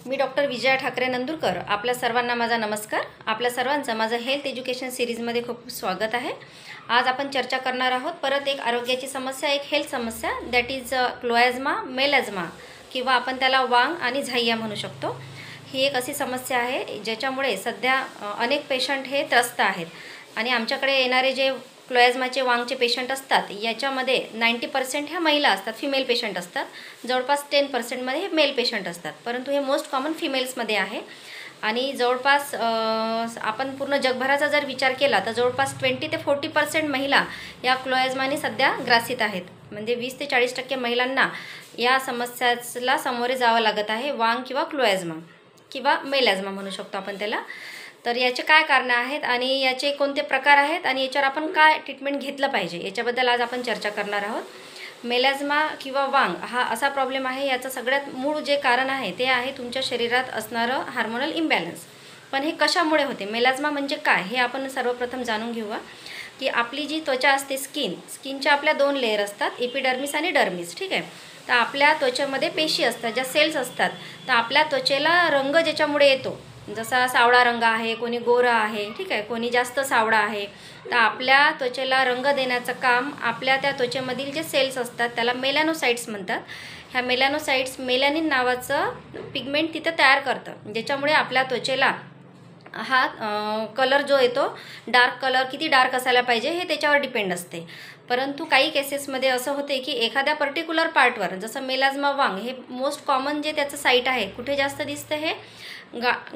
मी doctor Vijaya Thackeray Nandurkar. आपल्या सर्वांना माझा नमस्कार. आपल्या सर्वांचं माझं हेल्थ एज्युकेशन सिरीजमध्ये खूप स्वागत आहे. आज आपण चर्चा करणार आहोत परत एक आरोग्याची समस्या, एक हेल्थ समस्या, दॅट इज क्लोएझमा, मेलॅझमा किंवा आपण त्याला वांग आणि झाय्या म्हणू शकतो. ही एक अशी समस्या आहे ज्याच्यामुळे सध्या अनेक पेशंट हे त्रस्त आहेत आणि आमच्याकडे येणारे जे क्लोएझमाचे वांगचे पेशंट असतात याच्यामध्ये 90% ह्या महिला असतात, फिमेल पेशंट असतात. जवळपास 10% हे मेल पेशंट असतात, परंतु हे मोस्ट कॉमन फिमेल्समध्ये आहे. आणि जवळपास आपण पूर्ण जगभराचा जर विचार केला तर जवळपास 20 ते 40% महिला या क्लोएझमाने सध्या ग्रासित आहेत. म्हणजे 20 ते 40% महिलांना या समस्याला सामोरे जावं लागत आहे, वांग किंवा क्लोएझमा किंवा मेलॅझमा म्हणू शकतो आपण त्याला. तर याचे काय कारणं आहेत आणि याचे कोणते प्रकार आहेत आणि याच्यावर आपण काय ट्रीटमेंट घेतलं पाहिजे याच्याबद्दल आज आपण चर्चा करणार आहोत. मेलॅझमा किंवा वांग हा असा प्रॉब्लेम आहे, याचं सगळ्यात मूळ जे कारण आहे ते आहे तुमच्या शरीरात असणारं हार्मोनल इम्बॅलन्स. पण हे कशामुळे होते, मेलॅझमा म्हणजे काय हे आपण सर्वप्रथम जाणून घेऊया. की आपली जी त्वचा असते, स्किनच्या आपल्या 2 लेयर असतात, एपिडर्मिस आणि डर्मिस. ठीक आहे. तर आपल्या त्वचेमध्ये पेशी असतात, ज्या सेल्स असतात. तर आपल्या त्वचेला रंग ज्याच्यामुळे येतो, जसा सावळा रंग आहे, कोणी गोरा आहे, ठीक आहे, कोणी जास्त सावळा आहे. तर आपल्या त्वचेला रंग देण्याचं काम आपल्या त्या त्वचेमधील जे सेल्स असतात त्याला मेलॅनोसाइट्स म्हणतात. ह्या मेलॅनोसाइट्स मेलॅनिन नावाचं पिगमेंट तिथं तयार करतं, ज्याच्यामुळे आपल्या त्वचेला हा कलर जो येतो, डार्क कलर किती डार्क असायला पाहिजे हे त्याच्यावर डिपेंड असते. परंतु काही केसेसमध्ये असं होते की एखाद्या पर्टिक्युलर पार्टवर, जसं मेलॅझमा वांग हे मोस्ट कॉमन जे त्याचं साईट आहे, कुठे जास्त दिसतं हे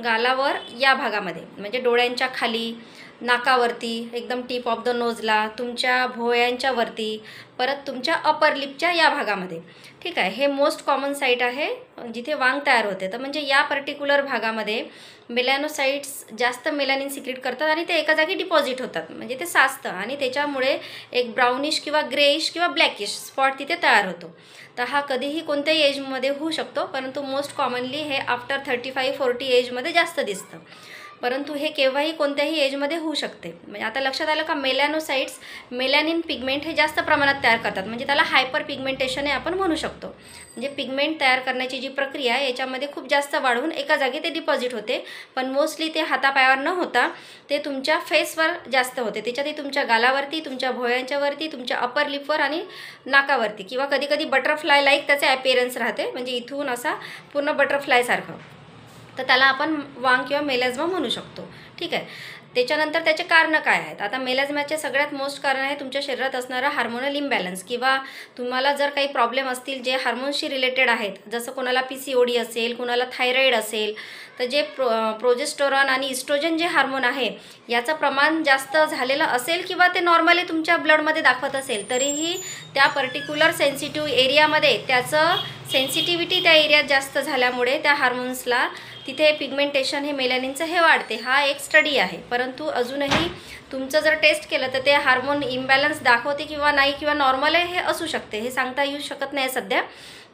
गालावर या भागामध्ये, म्हणजे डोळ्यांच्या खाली, नाकावरती, एकदम टिप ऑफ द नोजला, तुमच्या भोयांच्या वरती, परत तुमच्या अपर लिपच्या या भागामध्ये. ठीक आहे. हे मोस्ट कॉमन साईट आहे जिथे वांग तयार होते. तर म्हणजे या पर्टिक्युलर भागामध्ये मेलॅनोसाइट्स जास्त मेलॅनिन सिक्रेट करतात आणि ते एका जागी डिपॉझिट होतात, म्हणजे ते साचतं आणि त्याच्यामुळे एक ब्राउनिश किंवा ग्रेइश किंवा ब्लॅकिश स्पॉट तिथे तयार होतो. तर हा कधीही कोणत्याही एजमध्ये होऊ शकतो, परंतु मोस्ट कॉमनली हे आफ्टर 35-40 एजमध्ये जास्त दिसतं. परंतु हे केव्हाही कोणत्याही एजमध्ये होऊ शकते. म्हणजे आता लक्षात आलं का, मेलॅनोसाइट्स मेलॅनिन पिगमेंट हे जास्त प्रमाणात तयार करतात, म्हणजे त्याला हायपर पिगमेंटेशन हे आपण म्हणू शकतो. म्हणजे पिगमेंट तयार करण्याची जी प्रक्रिया आहे याच्यामध्ये खूप जास्त वाढून एका जागी ते डिपॉझिट होते. पण मोस्टली ते हातापायावर न होता ते तुमच्या फेसवर जास्त होते. त्याच्यातही तुमच्या गालावरती, तुमच्या भोयांच्या वरती, तुमच्या अपर लिपवर आणि नाकावरती, किंवा कधीकधी बटरफ्लाय लाईक त्याचे ॲपिअरन्स राहते, म्हणजे इथून असा पूर्ण बटरफ्लायसारखं. तर त्याला आपण वांग किंवा मेलॅझमा म्हणू शकतो. ठीक आहे. त्याच्यानंतर त्याचे कारणं काय आहेत. आता मेलॅझमाचे सगळ्यात मोस्ट कारण आहे तुमच्या शरीरात असणारा हार्मोनल इम्बॅलन्स, किंवा तुम्हाला जर काही प्रॉब्लेम असतील जे हार्मोन्सशी रिलेटेड आहेत, जसं कोणाला PCOD असेल, कोणाला थायरॉईड असेल, तर जे प्रोजेस्टेरॉन आणि इस्ट्रोजन जे हार्मोन आहे याचं प्रमाण जास्त झालेलं असेल किंवा ते नॉर्मली तुमच्या ब्लडमध्ये दाखवत असेल, तरीही त्या पर्टिक्युलर सेन्सिटिव्ह एरियामध्ये त्याचं सेन्सिटिव्हिटी त्या एरियात जास्त झाल्यामुळे त्या हार्मोन्सला तिथे पिगमेंटेशन हे मेलॅनिनचं हे वाढते. हा एक स्टडी आहे. परंतु अजूनही तुमचं जर टेस्ट केलं तर ते हार्मोन इम्बॅलन्स दाखवते किंवा नाही, किंवा नॉर्मल आहे हे असू शकते, हे सांगता येऊ शकत नाही सध्या.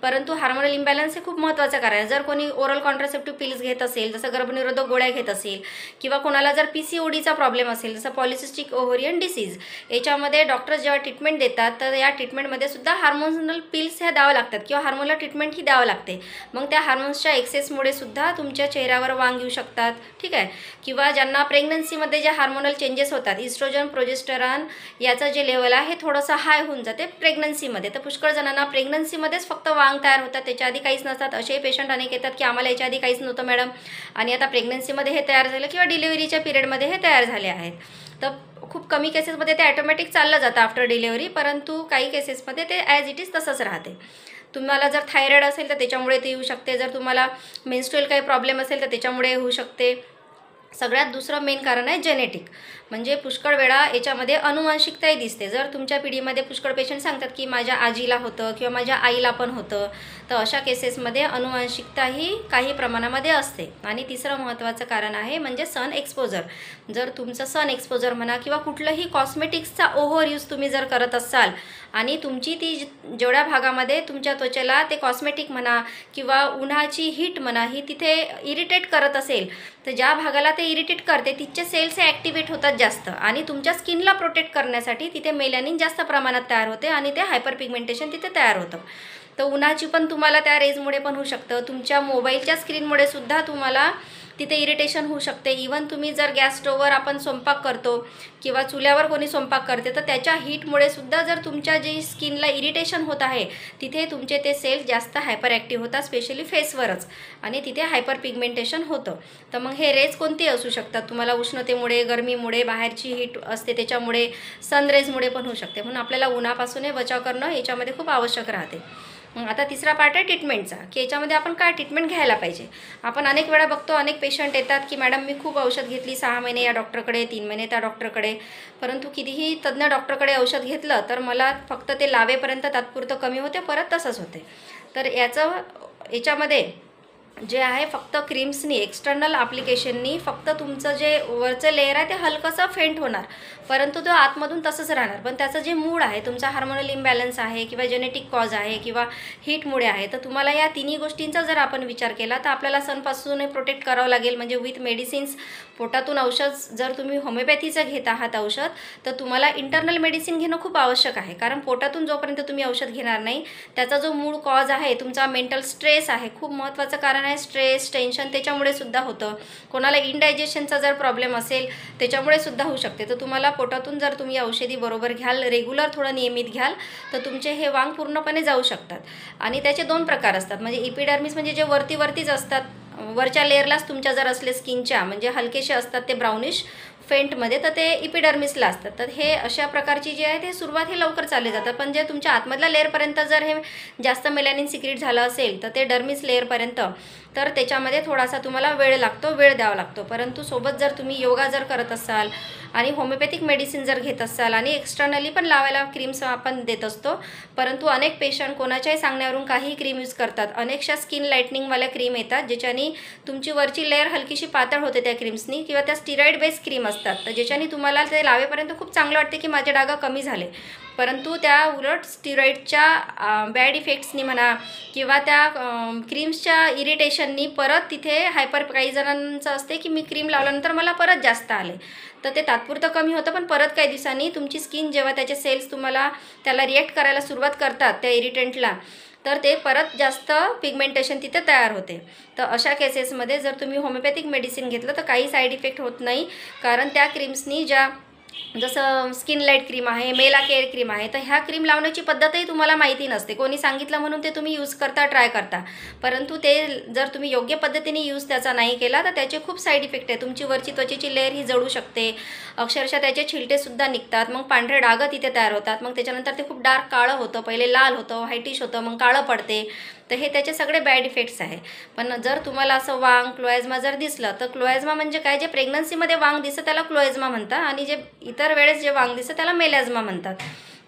परंतु हार्मोनल इम्बॅलन्स हे खूप महत्त्वाचं कारण आहे. जर कोणी ओरल कॉन्ट्रासेप्टिव्ह पिल्स घेत असेल, जसं गर्भनिरोधक गोळ्या घेत असेल, किंवा कोणाला जर PCODचा प्रॉब्लेम असेल, जसं पॉलिसिस्टिक ओव्हरियन डिसीज, याच्यामध्ये डॉक्टर्स जेव्हा ट्रीटमेंट देतात तर या ट्रीटमेंटमध्ये सुद्धा हार्मोनल पिल्स ह्या द्यावं लागतात किंवा हार्मोनल ट्रीटमेंट ही द्यावं लागते. मग त्या हार्मोन्सच्या एक्सेसमुळे सुद्धा तुमच्या चेहऱ्यावर वांग येऊ शकतात. ठीक आहे. किंवा ज्यांना प्रेग्नन्सीमध्ये जे हार्मोनल चेंजेस होतात, इस्ट्रोजन, प्रोजेस्टेरॉन याचं जे लेवल आहे हे थोडंसं हाय होऊन जाते प्रेग्नन्सीमध्ये. तर पुष्कळ जणांना प्रेग्नन्सीमध्येच फक्त वांग तयार होतात, त्याच्या आधी काहीच नसतात. असेही पेशंट अनेक येतात की आम्हाला याच्या आधी काहीच नव्हतं मॅडम, आणि आता प्रेग्नन्सीमध्ये हे तयार झालं किंवा डिलिव्हरीच्या पिरियडमध्ये हे तयार झाले आहेत. तर खूप कमी केसेसमध्ये ते ॲटोमॅटिक चाललं जातं आफ्टर डिलिव्हरी, परंतु काही केसेसमध्ये ते ॲज इट इज तसंच राहते. तुम्हाला जर थायरॉईड असेल तर त्याच्यामुळे ते येऊ शकते. जर तुम्हाला मेन्स्ट्रुअल काही प्रॉब्लेम असेल तर त्याच्यामुळे होऊ शकते. सगळ्यात दुसरं मेन कारण आहे जेनेटिक. म्हणजे पुष्कळ वेळा याच्यामध्ये अनुवांशिकताही दिसते. जर तुमच्या पिढीमध्ये पुष्कळ पेशंट सांगतात की माझ्या आजीला होतं किंवा माझ्या आईला पण होतं, तर अशा केसेसमध्ये अनुवांशिकताही काही प्रमाणामध्ये असते. आणि तिसरं महत्त्वाचं कारण आहे म्हणजे सन एक्सपोजर. जर तुमचं सन एक्सपोजर म्हणा किंवा कुठलंही कॉस्मेटिक्सचा ओव्हर यूज तुम्ही जर करत असाल आणि तुमची ती जेवढ्या भागामध्ये तुमच्या त्वचेला ते कॉस्मेटिक म्हणा किंवा उन्हाची हीट म्हणा ही तिथे इरिटेट करत असेल, तर ज्या भागाला ते इरिटेट करते तिथचे सेल्स हे ॲक्टिवेट होतात जास्त, आणि तुमच्या स्किनला प्रोटेक्ट करण्यासाठी तिथे मेलॅनिन जास्त प्रमाणात तयार होते आणि ते हायपर पिगमेंटेशन तिथे तयार होतं. तर उन्हाची पण तुम्हाला त्या रेजमुळे पण होऊ शकतं. तुमच्या मोबाईलच्या स्क्रीनमुळे सुद्धा तुम्हाला तिथे इरिटेशन होऊ शकते. इवन तुम्ही जर गॅस स्टोववर आपण स्वयंपाक करतो किंवा चुल्यावर कोणी स्वयंपाक करते, तर त्याच्या हीटमुळे सुद्धा जर तुमच्या जी स्किनला इरिटेशन होत आहे, तिथे तुमचे ते सेल्स जास्त हायपर ॲक्टिव्ह होतात, स्पेशली फेसवरच, आणि तिथे हायपर पिगमेंटेशन होतं. तर मग हे रेज कोणतेही असू शकतात. तुम्हाला उष्णतेमुळे, गरमीमुळे, बाहेरची हीट असते त्याच्यामुळे, सनरेजमुळे पण होऊ शकते. म्हणून आपल्याला उन्हापासूनही बचाव करणं याच्यामध्ये खूप आवश्यक राहते. आता तिसरा पार्ट आहे ट्रीटमेंटचा, की याच्यामध्ये आपण काय ट्रीटमेंट घ्यायला पाहिजे. आपण अनेक वेळा बघतो, अनेक पेशंट येतात की मॅडम मी खूप औषध घेतली, 6 महिने या डॉक्टरकडे, 3 महिने त्या डॉक्टरकडे, परंतु कितीही तज्ज्ञ डॉक्टरकडे औषध घेतलं तर मला फक्त ते लावेपर्यंत तात्पुरतं कमी होते, परत तसंच होते. तर याच्यामध्ये जे आहे फक्त क्रीम्सनी, एक्सटर्नल ॲप्लिकेशननी फक्त तुमचं जे वरचं लेअर आहे ते हलकंसं फेंट होणार, परंतु तो आतमधून तसंच राहणार. पण त्याचं जे मूळ आहे, तुमचा हार्मोनल इम्बॅलन्स आहे किंवा जेनेटिक कॉज आहे किंवा हीटमुळे आहे, तर तुम्हाला या तिन्ही गोष्टींचा जर आपण विचार केला तर आपल्याला सनपासूनही प्रोटेक्ट करावं लागेल. म्हणजे विथ मेडिसिन्स, पोटातून औषध, जर तुम्ही होमिओपॅथीचं घेत आहात औषध, तर तुम्हाला इंटरनल मेडिसिन घेणं खूप आवश्यक आहे. कारण पोटातून जोपर्यंत तुम्ही औषध घेणार नाही, त्याचा जो मूळ कॉज आहे, तुमचा मेंटल स्ट्रेस आहे, खूप महत्त्वाचं कारण आहे स्ट्रेस, टेन्शन, त्याच्यामुळे सुद्धा होतं. कोणाला इंडायजेशनचा जर प्रॉब्लेम असेल त्याच्यामुळे सुद्धा होऊ शकते. तर तुम्हाला पोटातून जर तुम्ही औषधी बरोबर घ्याल, रेग्युलर थोडं नियमित घ्याल, तर तुमचे हे वांग पूर्णपणे जाऊ शकतात. आणि त्याचे 2 प्रकार असतात. म्हणजे इपिडर्मिस म्हणजे जे वरतीच असतात, वरच्या लेअरलाच तुमच्या जर असले स्किनच्या, म्हणजे हलकेसे असतात ते ब्राउनिश फेंटमध्ये, तर ते इपिडर्मिसला असतात. तर हे अशा प्रकारची जी आहे ते सुरुवात हे लवकर चालले जातात. पण जे तुमच्या आतमधल्या लेअरपर्यंत जर हे जास्त मेलॅनिन सिक्रेट झालं असेल, तर ते डर्मिस लेअरपर्यंत, तर त्याच्यामध्ये थोडासा तुम्हाला वेळ द्यावा लागतो. परंतु सोबत जर तुम्ही योगा जर करत असाल आणि होमिओपॅथिक मेडिसिन जर घेत असाल आणि एक्सटर्नली पण लावायला क्रीम्स आपण देत असतो, परंतु अनेक पेशंट कोणाच्याही सांगण्यावरून काही क्रीम यूज करतात. अनेकशा स्किन लाईटनिंगवाल्या क्रीम येतात ज्याच्यानी तुमची वरची लेअर हलकीशी पातळ होते त्या क्रीम्सनी, किंवा त्या स्टिरॉइड बेस क्रीम असतात, तर ज्याच्यानी तुम्हाला ते लावेपर्यंत खूप चांगलं वाटते की माझे डाग कमी झाले, परंतु त्या उलट स्टिरॉइडच्या बॅड इफेक्ट्सनी म्हणा किंवा त्या क्रीम्सच्या इरिटेशननी परत तिथे काही जणांचं असते की मी क्रीम लावल्यानंतर मला परत जास्त आले, तर ते तात्पुरतं कमी होतं, पण परत काही दिवसांनी तुमची स्किन जेव्हा त्याचे सेल्स त्याला रिॲक्ट करायला सुरुवात करतात त्या इरिटेंटला, तर ते परत जास्त पिगमेंटेशन तिथे तयार होते. तर अशा केसेसमध्ये जर तुम्ही होमिओपॅथिक मेडिसिन घेतलं तर काही साईड इफेक्ट होत नाही. कारण त्या क्रीम्सनी जसं स्किन लाईट क्रीम आहे, मेला केअर क्रीम आहे, तर ह्या क्रीम लावण्याची पद्धतही तुम्हाला माहिती नसते. कोणी सांगितलं म्हणून ते तुम्ही यूज करता, ट्राय करता, परंतु ते जर तुम्ही योग्य पद्धतीने यूज त्याचा नाही केला तर त्याचे खूप साईड इफेक्ट आहे. तुमची वरची त्वचेची लेअर ही जळू शकते, अक्षरशः त्याचे छिलटेसुद्धा निघतात, मग पांढरे डाग तिथे तयार होतात, मग त्याच्यानंतर ते खूप डार्क काळं होतं, पहिले लाल होतं, व्हाईटिश होतं, मग काळं पडते. तर हे त्याचे सगळे बॅड इफेक्ट्स आहे. पण जर तुम्हाला असं वांग, क्लोएझमा जर दिसलं, तर क्लोएझमा म्हणजे काय, जे प्रेग्नन्सीमध्ये वांग दिसतं त्याला क्लोएझमा म्हणतात, आणि जे इतर वेळेस जे वांग दिसतं त्याला मेलॅझमा म्हणतात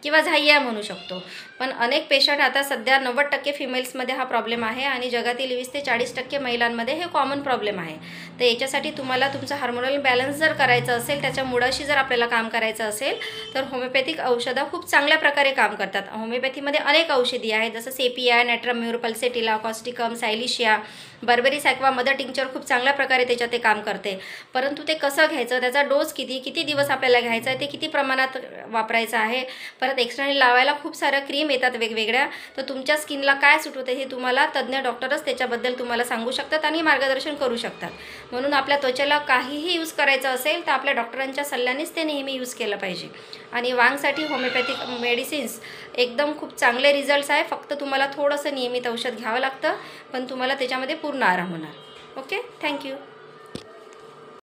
किंवा झाय्या म्हणू शकतो. पण अनेक पेशंट आता सध्या 90% फिमेल्समध्ये हा प्रॉब्लेम आहे आणि जगातील 20 ते 40% महिलांमध्ये हे कॉमन प्रॉब्लेम आहे. तर याच्यासाठी तुम्हाला तुमचं हार्मोनल बॅलन्स जर करायचं असेल, त्याच्या मुळाशी जर आपल्याला काम करायचं असेल, तर होमिओपॅथिक औषधं खूप चांगल्या प्रकारे काम करतात. होमिओपॅथीमध्ये अनेक औषधी आहेत, जसं sepia, natrum mur, pulsatilla, causticum, silicea, berberis aqua, mother tincture खूप चांगल्या प्रकारे त्याच्यात ते काम करते. परंतु ते कसं घ्यायचं, त्याचा डोस किती दिवस आपल्याला घ्यायचा आहे, ते किती प्रमाणात वापरायचं आहे, परत एक्सटर्नली लावायला खूप साऱ्या क्रीम येतात वेगवेगळ्या, तर तुमच्या स्किनला काय सूट होते हे तुम्हाला तज्ज्ञ डॉक्टरच त्याच्याबद्दल तुम्हाला सांगू शकतात आणि मार्गदर्शन करू शकतात. म्हणून आपल्या त्वचेला काहीही यूज करायचं असेल तर आपल्या डॉक्टरांच्या सल्ल्यानेच ते नेहमी यूज केलं पाहिजे. आणि वांगसाठी होमिओपॅथिक मेडिसिन्स एकदम खूप चांगले रिझल्ट्स आहे. फक्त तुम्हाला थोडंसं नियमित औषध घ्यावं लागतं, पण तुम्हाला त्याच्यामध्ये पूर्ण आराम होणार. Okay, thank you.